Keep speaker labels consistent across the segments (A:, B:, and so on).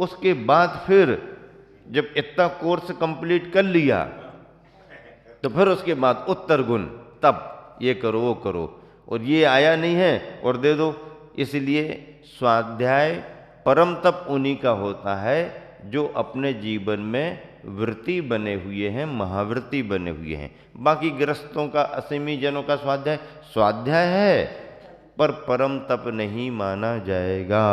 A: उसके बाद फिर जब इतना कोर्स कंप्लीट कर लिया तो फिर उसके बाद उत्तर गुण, तब ये करो वो करो, और ये आया नहीं है और दे दो। इसलिए स्वाध्याय परम तप उन्हीं का होता है जो अपने जीवन में वृत्ति बने हुए हैं, महावृत्ति बने हुए हैं। बाकी गृहस्थों का, असीमी जनों का स्वाध्याय स्वाध्याय है पर परम तप नहीं माना जाएगा।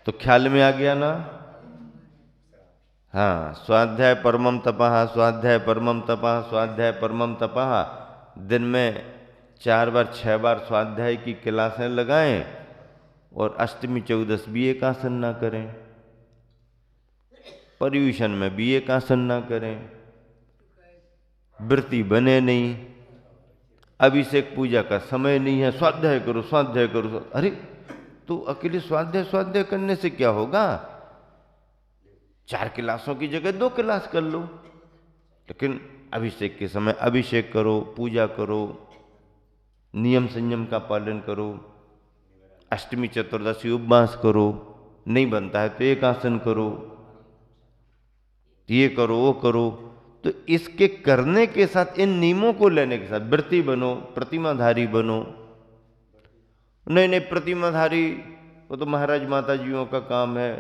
A: तो ख्याल में आ गया ना? हाँ, स्वाध्याय परमम तपः, स्वाध्याय परमम तपः, स्वाध्याय परमम तपः। दिन में 4 बार 6 बार स्वाध्याय की क्लासें लगाएं और अष्टमी चौदस भी एक आसन ना करें, पर्यूषण में भी एक आसन ना करें, वृत्ति बने नहीं, अभिषेक पूजा का समय नहीं है, स्वाध्याय करो स्वाध्याय करो। अरे तो अकेले स्वाध्याय स्वाध्याय करने से क्या होगा? 4 क्लासों की जगह 2 क्लास कर लो, लेकिन अभिषेक के समय अभिषेक करो, पूजा करो, नियम संयम का पालन करो, अष्टमी चतुर्दशी उपवास करो, नहीं बनता है तो एक आसन करो, ये करो वो करो। तो इसके करने के साथ, इन नियमों को लेने के साथ व्रती बनो, प्रतिमाधारी बनो। नहीं नहीं, प्रतिमाधारी वो तो महाराज माता जियों का काम है,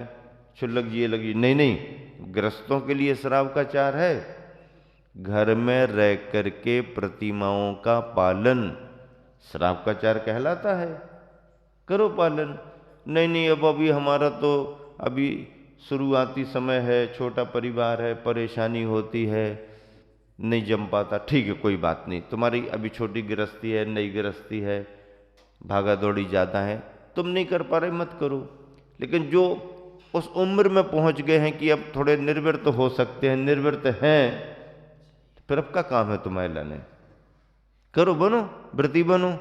A: क्षुल्लक जी लगी। नहीं नहीं, गृहस्थों के लिए श्राव का चार है, घर में रह करके प्रतिमाओं का पालन श्राव का चार कहलाता है, करो पालन। नहीं नहीं, अब अभी हमारा तो अभी शुरुआती समय है, छोटा परिवार है, परेशानी होती है, नहीं जम पाता। ठीक है, कोई बात नहीं, तुम्हारी अभी छोटी गृहस्थी है, नई गृहस्थी है, भागा दौड़ी ज़्यादा है, तुम नहीं कर पा रहे मत करो। लेकिन जो उस उम्र में पहुंच गए हैं कि अब थोड़े निर्वृत्त हो सकते हैं, निर्वृत्त हैं, फिर अब का काम है तुम्हारे लाने, करो, बनो, व्रती बनो।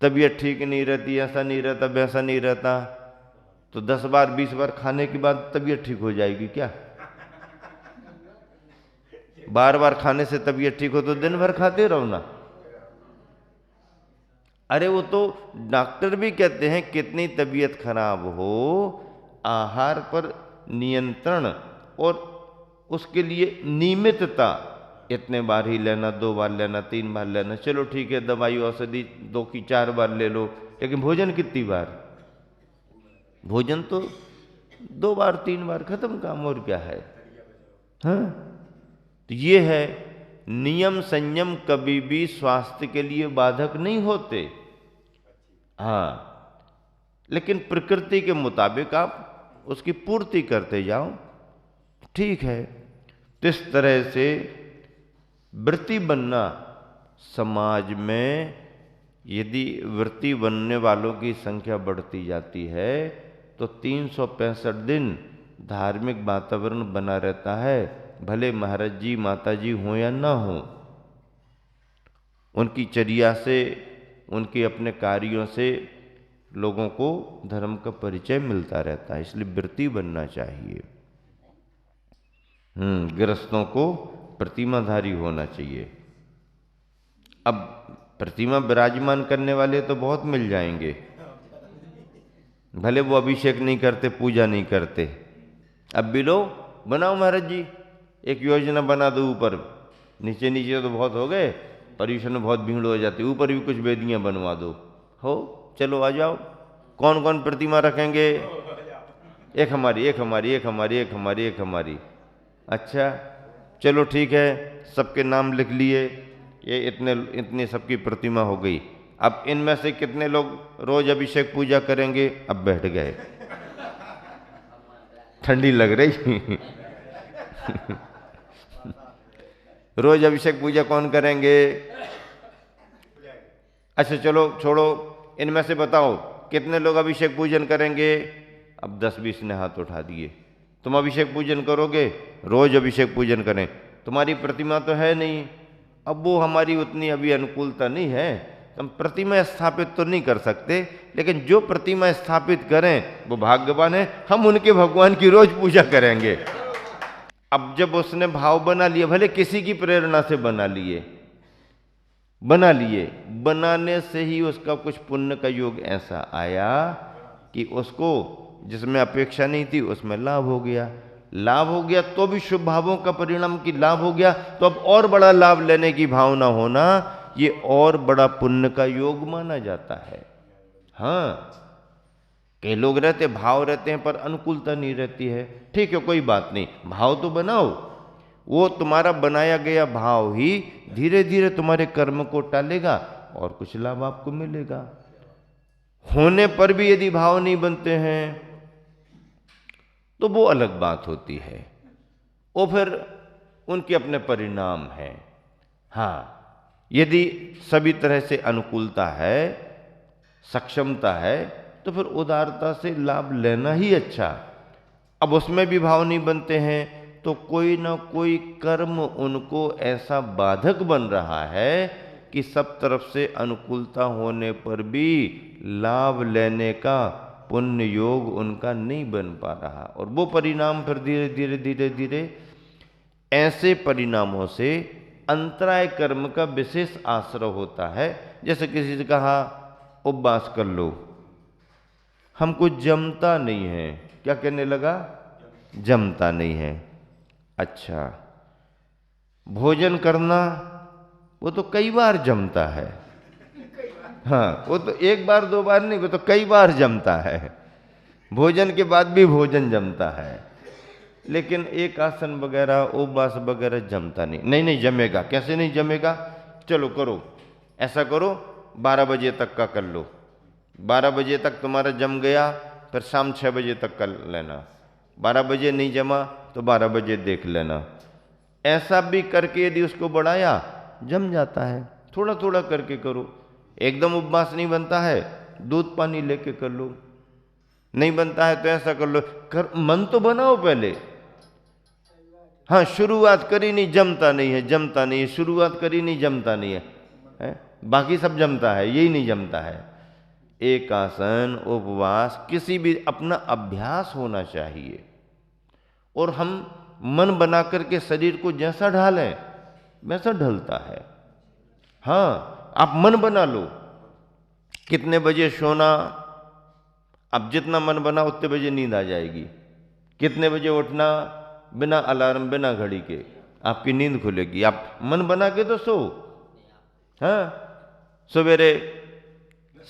A: तबीयत ठीक नहीं रहती, ऐसा नहीं रहता, वैसा नहीं रहता, तो 10 बार 20 बार खाने के बाद तबीयत ठीक हो जाएगी क्या? बार बार खाने से तबीयत ठीक हो तो दिन भर खाते रहो ना। अरे वो तो डॉक्टर भी कहते हैं कितनी तबीयत खराब हो, आहार पर नियंत्रण और उसके लिए नियमितता, इतने बार ही लेना, 2 बार लेना, 3 बार लेना, चलो ठीक है, दवाई औषधि 2 की 4 बार ले लो, लेकिन भोजन कितनी बार? भोजन तो 2 बार 3 बार खत्म काम, और क्या है? हाँ, तो ये है नियम संयम कभी भी स्वास्थ्य के लिए बाधक नहीं होते। हाँ, लेकिन प्रकृति के मुताबिक आप उसकी पूर्ति करते जाओ, ठीक है। तो इस तरह से वृत्ति बनना, समाज में यदि वृत्ति बनने वालों की संख्या बढ़ती जाती है तो 365 दिन धार्मिक वातावरण बना रहता है, भले महाराज जी माता जी हो या ना हो। उनकी चर्या से, उनके अपने कार्यों से लोगों को धर्म का परिचय मिलता रहता है, इसलिए वृत्ति बनना चाहिए। गृहस्थों को प्रतिमाधारी होना चाहिए। अब प्रतिमा विराजमान करने वाले तो बहुत मिल जाएंगे, भले वो अभिषेक नहीं करते, पूजा नहीं करते। अब भी लो, बनाओ महाराज जी, एक योजना बना दो, ऊपर नीचे नीचे तो बहुत हो गए, पर्यूषण में बहुत भीड़ हो जाती, ऊपर भी कुछ वेदियां बनवा दो, हो चलो आ जाओ। कौन कौन प्रतिमा रखेंगे? एक हमारी, एक हमारी, एक हमारी, एक हमारी, एक हमारी। अच्छा चलो ठीक है, सबके नाम लिख लिए, ये इतनी सबकी प्रतिमा हो गई। अब इनमें से कितने लोग रोज अभिषेक पूजा करेंगे? अब बैठ गए, ठंडी लग रही रोज अभिषेक पूजा कौन करेंगे? अच्छा चलो छोड़ो, इनमें से बताओ कितने लोग अभिषेक पूजन करेंगे? अब 10-20 ने हाथ उठा दिए। तुम अभिषेक पूजन करोगे? रोज अभिषेक पूजन करें। तुम्हारी प्रतिमा तो है नहीं, अब वो हमारी उतनी अभी अनुकूलता नहीं है, हम प्रतिमा स्थापित तो नहीं कर सकते, लेकिन जो प्रतिमा स्थापित करें वो भाग्यवान है, हम उनके भगवान की रोज पूजा करेंगे। अब जब उसने भाव बना लिया, भले किसी की प्रेरणा से बना लिए, बनाने से ही उसका कुछ पुण्य का योग ऐसा आया कि उसको जिसमें अपेक्षा नहीं थी उसमें लाभ हो गया। लाभ हो गया तो भी शुभ भावों का परिणाम कि लाभ हो गया, तो अब और बड़ा लाभ लेने की भावना होना, ये और बड़ा पुण्य का योग माना जाता है। हाँ, कई लोग रहते भाव रहते हैं पर अनुकूलता नहीं रहती है। ठीक है, कोई बात नहीं, भाव तो बनाओ, वो तुम्हारा बनाया गया भाव ही धीरे धीरे तुम्हारे कर्म को टालेगा और कुछ लाभ आपको मिलेगा। होने पर भी यदि भाव नहीं बनते हैं तो वो अलग बात होती है, वो फिर उनके अपने परिणाम हैं। हाँ, यदि सभी तरह से अनुकूलता है, सक्षमता है, तो फिर उदारता से लाभ लेना ही अच्छा। अब उसमें भी भाव नहीं बनते हैं तो कोई ना कोई कर्म उनको ऐसा बाधक बन रहा है कि सब तरफ से अनुकूलता होने पर भी लाभ लेने का पुण्य योग उनका नहीं बन पा रहा, और वो परिणाम फिर धीरे धीरे धीरे धीरे ऐसे परिणामों से अंतराय कर्म का विशेष आश्रय होता है। जैसे किसी से कहा उपवास कर लो, हमको जमता नहीं है, क्या कहने लगा? जमता नहीं है। अच्छा, भोजन करना वो तो कई बार जमता है। हाँ, वो तो एक बार दो बार नहीं, वो तो कई बार जमता है। भोजन के बाद भी भोजन जमता है, लेकिन एक आसन वगैरह उपवास वगैरह जमता नहीं। नहीं नहीं जमेगा, कैसे नहीं जमेगा? चलो करो, ऐसा करो 12 बजे तक का कर लो, 12 बजे तक तुम्हारा जम गया, फिर शाम 6 बजे तक कर लेना, 12 बजे नहीं जमा तो 12 बजे देख लेना। ऐसा भी करके यदि उसको बढ़ाया जम जाता है। थोड़ा थोड़ा करके करो, एकदम उपवास नहीं बनता है, दूध पानी लेके कर लो, नहीं बनता है तो ऐसा कर लो, मन तो बनाओ पहले। हाँ, शुरुआत करी नहीं, जमता नहीं है, जमता नहीं है, शुरुआत करी नहीं, जमता नहीं है, बाकी सब जमता है, यही नहीं जमता है। एक आसन उपवास किसी भी अपना अभ्यास होना चाहिए, और हम मन बना करके शरीर को जैसा ढालें वैसा ढलता है। हाँ, आप मन बना लो कितने बजे सोना, अब जितना मन बना उतने बजे नींद आ जाएगी। कितने बजे उठना, बिना अलार्म बिना घड़ी के आपकी नींद खुलेगी। आप मन बना के तो सो। हाँ, सवेरे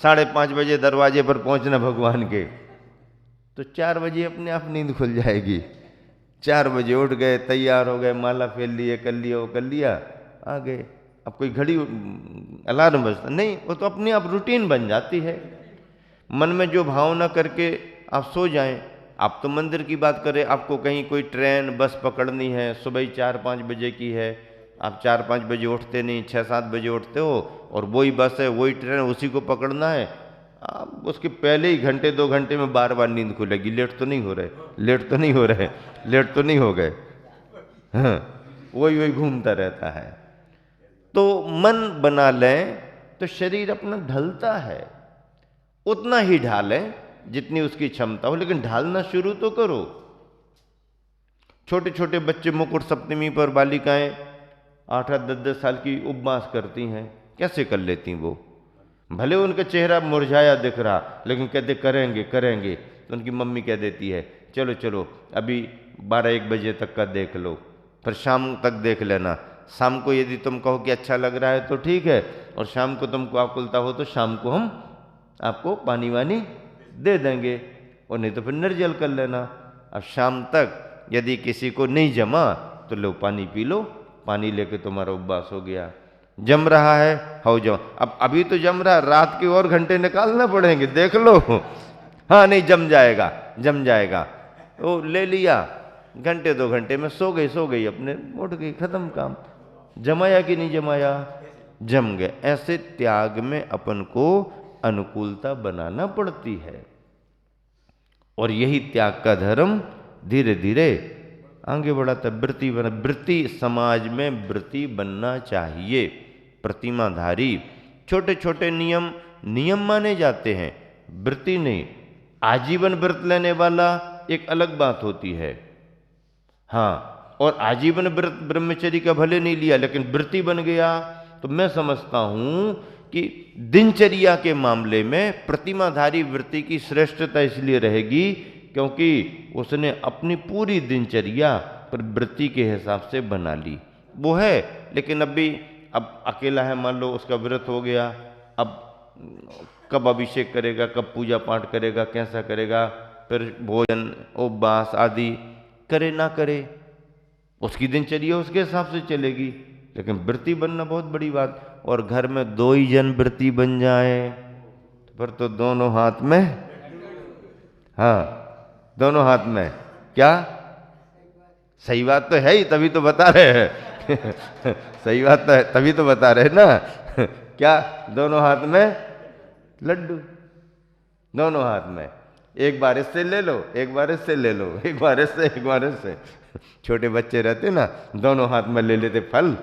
A: 5:30 बजे दरवाजे पर पहुंचना भगवान के, तो 4 बजे अपने आप नींद खुल जाएगी। 4 बजे उठ गए, तैयार हो गए, माला फेर लिए, कर लिया, वो कर लिया, आ गए। अब कोई घड़ी अलार्म बजता नहीं, वो तो अपने आप रूटीन बन जाती है। मन में जो भावना करके आप सो जाएं। आप तो मंदिर की बात करें, आपको कहीं कोई ट्रेन बस पकड़नी है, सुबह 4-5 बजे की है, आप 4-5 बजे उठते नहीं, 6-7 बजे उठते हो, और वही बस है, वही ट्रेन, उसी को पकड़ना है। आप उसके पहले ही घंटे 2 घंटे में बार बार नींद खुलेगी। लेट तो नहीं हो रहे, लेट तो नहीं हो रहे, लेट तो नहीं हो गए। हाँ, वही वही घूमता रहता है। तो मन बना लें तो शरीर अपना ढलता है, उतना ही ढालें जितनी उसकी क्षमता हो, लेकिन ढालना शुरू तो करो। छोटे छोटे बच्चे मुकुट सप्तमी पर बालिकाएं 8-8 10-10 साल की उपवास करती हैं, कैसे कर लेती वो? भले उनका चेहरा मुरझाया दिख रहा, लेकिन कहते करेंगे करेंगे। तो उनकी मम्मी कह देती है चलो चलो अभी 12-1 बजे तक का देख लो, फिर शाम तक देख लेना। शाम को यदि तुम कहो कि अच्छा लग रहा है तो ठीक है, और शाम को तुमको आकुलता हो तो शाम को हम आपको पानी वानी दे देंगे, और नहीं तो फिर निर्जल कर लेना। अब शाम तक यदि किसी को नहीं जमा तो लो पानी पी लो, पानी लेके तुम्हारा उपवास हो गया। जम रहा है, हो जाओ। अब अभी तो जम रहा है, रात के और घंटे निकालना पड़ेंगे, देख लो। हाँ नहीं, जम जाएगा, जम जाएगा। वो ले लिया, घंटे 2 घंटे में सो गई, अपने उठ गई, खत्म काम। जमाया कि नहीं जमाया? जम गए। ऐसे त्याग में अपन को अनुकूलता बनाना पड़ती है, और यही त्याग का धर्म धीरे धीरे आगे बढ़ाता। वृत्ति समाज में वृत्ति बनना चाहिए। प्रतिमाधारी छोटे छोटे नियम माने जाते हैं, वृत्ति नहीं। आजीवन व्रत लेने वाला एक अलग बात होती है। हाँ, और आजीवन व्रत ब्रह्मचर्य का भले नहीं लिया, लेकिन वृत्ति बन गया, तो मैं समझता हूं कि दिनचर्या के मामले में प्रतिमाधारी वृत्ति की श्रेष्ठता इसलिए रहेगी क्योंकि उसने अपनी पूरी दिनचर्या पर वृत्ति के हिसाब से बना ली। वो है, लेकिन अब अकेला है, मान लो उसका व्रत हो गया, अब कब अभिषेक करेगा, कब पूजा पाठ करेगा, कैसा करेगा, फिर भोजन उपवास आदि करे ना करे, उसकी दिनचर्या उसके हिसाब से चलेगी। लेकिन वृत्ति बनना बहुत बड़ी बात, और घर में 2 ही जन वृत्ति बन जाए तो फिर तो दोनों हाथ में, हाँ दोनों हाथ में क्या, सही बात तो है ही, तभी तो बता रहे हैं सही बात तो है तभी तो बता रहे हैं ना क्या, दोनों हाथ में लड्डू, दोनों हाथ में, एक बार इससे ले लो, एक बार इससे ले लो, एक बार इससे, एक बार इससे। छोटे बच्चे रहते ना, दोनों हाथ में ले लेते फल,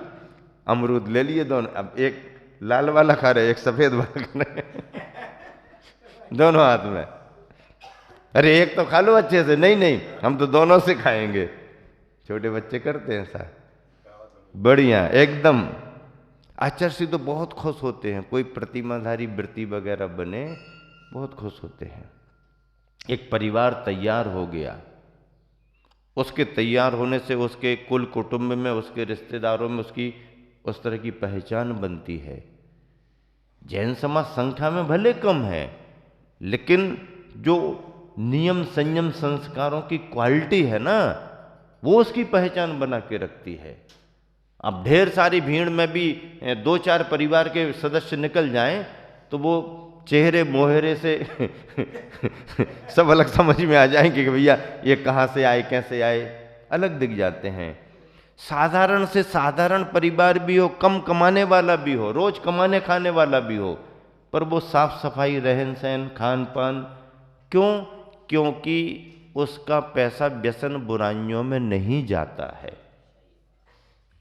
A: अमरूद ले लिए दोनों, अब एक लाल वाला खा रहे, एक सफेद वाला खा रहे दोनों हाथ में। अरे एक तो खा लो अच्छे से, नहीं नहीं हम तो दोनों से खाएंगे। छोटे बच्चे करते हैं ऐसा, बढ़िया एकदम। आचार्य तो बहुत खुश होते हैं, कोई प्रतिमाधारी वृत्ति वगैरह बने, बहुत खुश होते हैं। एक परिवार तैयार हो गया, उसके तैयार होने से उसके कुल कुटुंब में, उसके रिश्तेदारों में उसकी उस तरह की पहचान बनती है। जैन समाज संख्या में भले कम है, लेकिन जो नियम संयम संस्कारों की क्वालिटी है ना, वो उसकी पहचान बना के रखती है। अब ढेर सारी भीड़ में भी 2-4 परिवार के सदस्य निकल जाएं तो वो चेहरे मोहरे से सब अलग समझ में आ जाएंगे कि भैया ये कहाँ से आए, कैसे आए, अलग दिख जाते हैं। साधारण से साधारण परिवार भी हो, कम कमाने वाला भी हो, रोज कमाने खाने वाला भी हो, पर वो साफ सफाई, रहन सहन, खान पान, क्यों? क्योंकि उसका पैसा व्यसन बुराइयों में नहीं जाता है।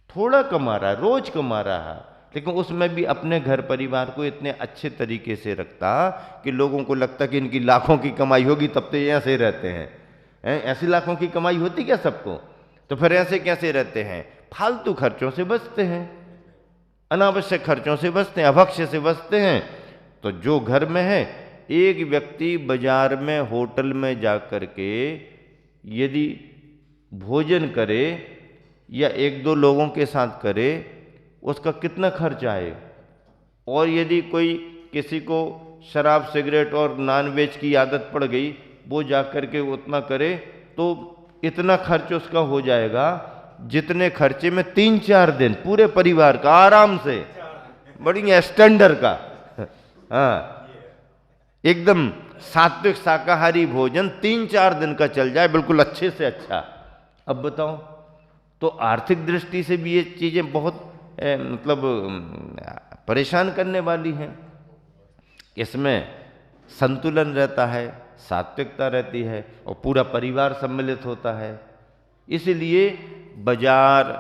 A: थोड़ा कमा रहा है, रोज कमा रहा है, लेकिन उसमें भी अपने घर परिवार को इतने अच्छे तरीके से रखता कि लोगों को लगता कि इनकी लाखों की कमाई होगी तब तो ये ऐसे रहते हैं। ऐसी लाखों की कमाई होती क्या सबको? तो फिर ऐसे कैसे रहते हैं? फालतू खर्चों से बचते हैं, अनावश्यक खर्चों से बचते हैं, अभक्ष्य से बचते हैं। तो जो घर में है, एक व्यक्ति बाजार में, होटल में जाकर के यदि भोजन करे या 1-2 लोगों के साथ करे, उसका कितना खर्च आए। और यदि कोई किसी को शराब सिगरेट और नॉनवेज की आदत पड़ गई, वो जाकर के उतना करे तो इतना खर्च उसका हो जाएगा जितने खर्चे में 3-4 दिन पूरे परिवार का आराम से, बढ़िया स्टैंडर्ड का, हाँ एकदम सात्विक शाकाहारी भोजन 3-4 दिन का चल जाए, बिल्कुल अच्छे से अच्छा। अब बताओ, तो आर्थिक दृष्टि से भी ये चीजें बहुत मतलब परेशान करने वाली हैं। इसमें संतुलन रहता है, सात्विकता रहती है और पूरा परिवार सम्मिलित होता है। इसलिए बाजार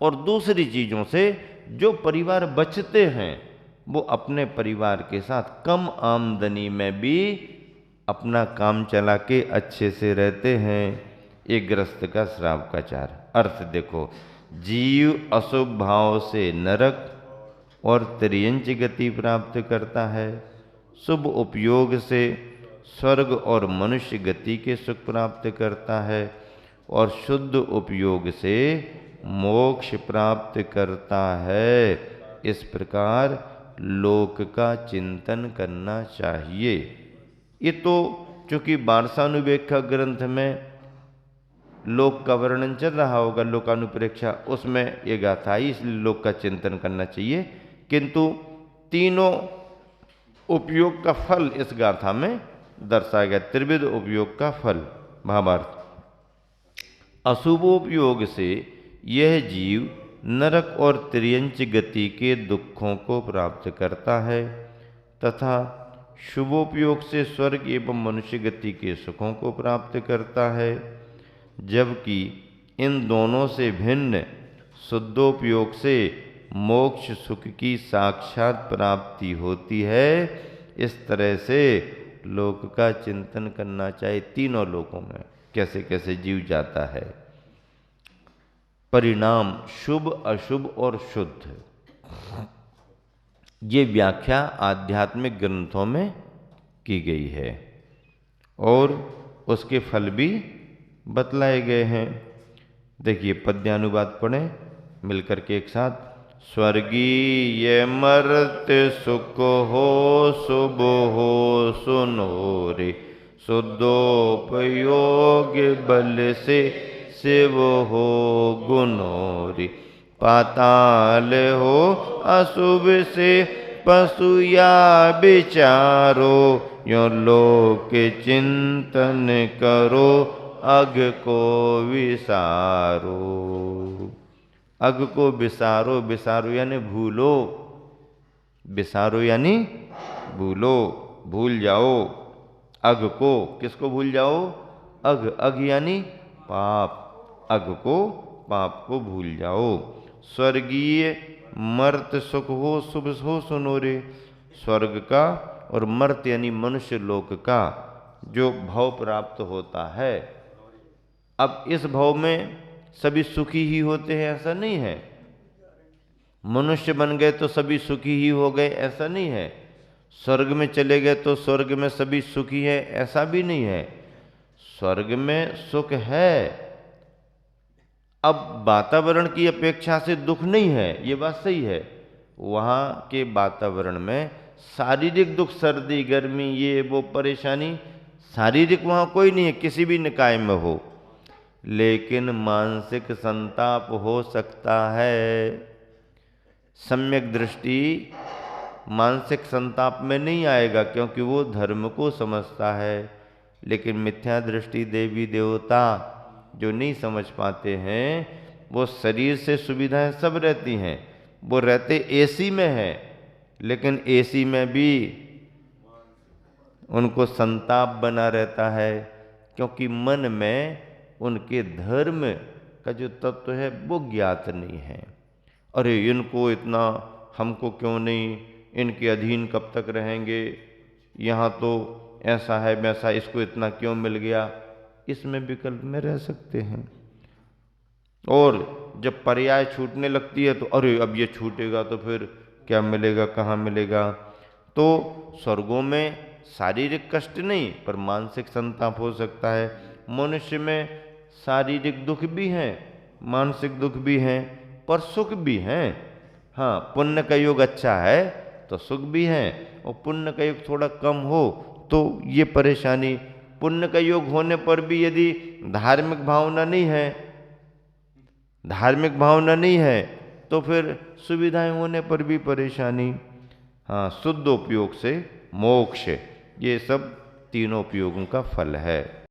A: और दूसरी चीज़ों से जो परिवार बचते हैं, वो अपने परिवार के साथ कम आमदनी में भी अपना काम चला के अच्छे से रहते हैं। एक गृहस्थ का श्राप का 4 अर्थ देखो, जीव अशुभ भाव से नरक और त्रियंच गति प्राप्त करता है, शुभ उपयोग से स्वर्ग और मनुष्य गति के सुख प्राप्त करता है और शुद्ध उपयोग से मोक्ष प्राप्त करता है। इस प्रकार लोक का चिंतन करना चाहिए। ये तो चूंकि वारसानुवेद का ग्रंथ में लोक का वर्णन चल रहा होगा, लोकानुप्रेक्षा, उसमें ये गाथा आई, इसलिए लोक का चिंतन करना चाहिए। किंतु तीनों उपयोग का फल इस गाथा में दर्शाया गया, त्रिविध उपयोग का फल। भावार्थ, अशुभोपयोग से यह जीव नरक और त्रियंच गति के दुखों को प्राप्त करता है तथा शुभोपयोग से स्वर्ग एवं मनुष्य गति के सुखों को प्राप्त करता है, जबकि इन दोनों से भिन्न शुद्धोपयोग से मोक्ष सुख की साक्षात प्राप्ति होती है। इस तरह से लोक का चिंतन करना चाहिए। तीनों लोकों में कैसे कैसे जीव जाता है, परिणाम शुभ, अशुभ और शुद्ध, ये व्याख्या आध्यात्मिक ग्रंथों में की गई है और उसके फल भी बतलाए गए हैं। देखिए पद्यानुवाद पढ़ें मिलकर के एक साथ। स्वर्गीय मर्त्य सुख हो शुभ हो सुनो रे, शुद्धोपयोग बल से शिव हो गुनो रे, पाताल हो अशुभ से पशु या विचारो, यो लोक चिंतन करो अग को विसारो। अग को विसारो, विसारो यानी भूलो, विसारो यानी भूलो, भूल जाओ। अग को, किसको भूल जाओ? अग, अग यानी पाप, अग को, पाप को भूल जाओ। स्वर्गीय मर्त्य सुख हो शुभ हो सुनो रे, स्वर्ग का और मर्त्य यानी मनुष्य लोक का जो भव प्राप्त होता है। अब इस भव में सभी सुखी ही होते हैं ऐसा नहीं है। मनुष्य बन गए तो सभी सुखी ही हो गए ऐसा नहीं है। स्वर्ग में चले गए तो स्वर्ग में सभी सुखी है ऐसा भी नहीं है। स्वर्ग में सुख है, अब वातावरण की अपेक्षा से दुख नहीं है, ये बात सही है। वहाँ के वातावरण में शारीरिक दुख, सर्दी गर्मी ये वो परेशानी शारीरिक वहाँ कोई नहीं है किसी भी निकाय में हो, लेकिन मानसिक संताप हो सकता है। सम्यक दृष्टि मानसिक संताप में नहीं आएगा क्योंकि वो धर्म को समझता है, लेकिन मिथ्या दृष्टि देवी देवता जो नहीं समझ पाते हैं, वो शरीर से सुविधाएं सब रहती हैं, वो रहते एसी में है, लेकिन एसी में भी उनको संताप बना रहता है क्योंकि मन में उनके धर्म का जो तत्व है वो ज्ञात नहीं है। अरे इनको इतना, हमको क्यों नहीं, इनके अधीन कब तक रहेंगे, यहाँ तो ऐसा है वैसा, इसको इतना क्यों मिल गया, इसमें विकल्प में रह सकते हैं। और जब पर्याय छूटने लगती है तो अरे अब ये छूटेगा तो फिर क्या मिलेगा, कहाँ मिलेगा। तो स्वर्गों में शारीरिक कष्ट नहीं पर मानसिक संताप हो सकता है। मनुष्य में शारीरिक दुख भी हैं, मानसिक दुख भी हैं, पर सुख भी हैं। हाँ, पुण्य का योग अच्छा है तो सुख भी है, और पुण्य का योग थोड़ा कम हो तो ये परेशानी। पुण्य का योग होने पर भी यदि धार्मिक भावना नहीं है, धार्मिक भावना नहीं है तो फिर सुविधाएं होने पर भी परेशानी। हाँ, शुद्ध उपयोग से मोक्ष, ये सब तीनों उपयोगों का फल है।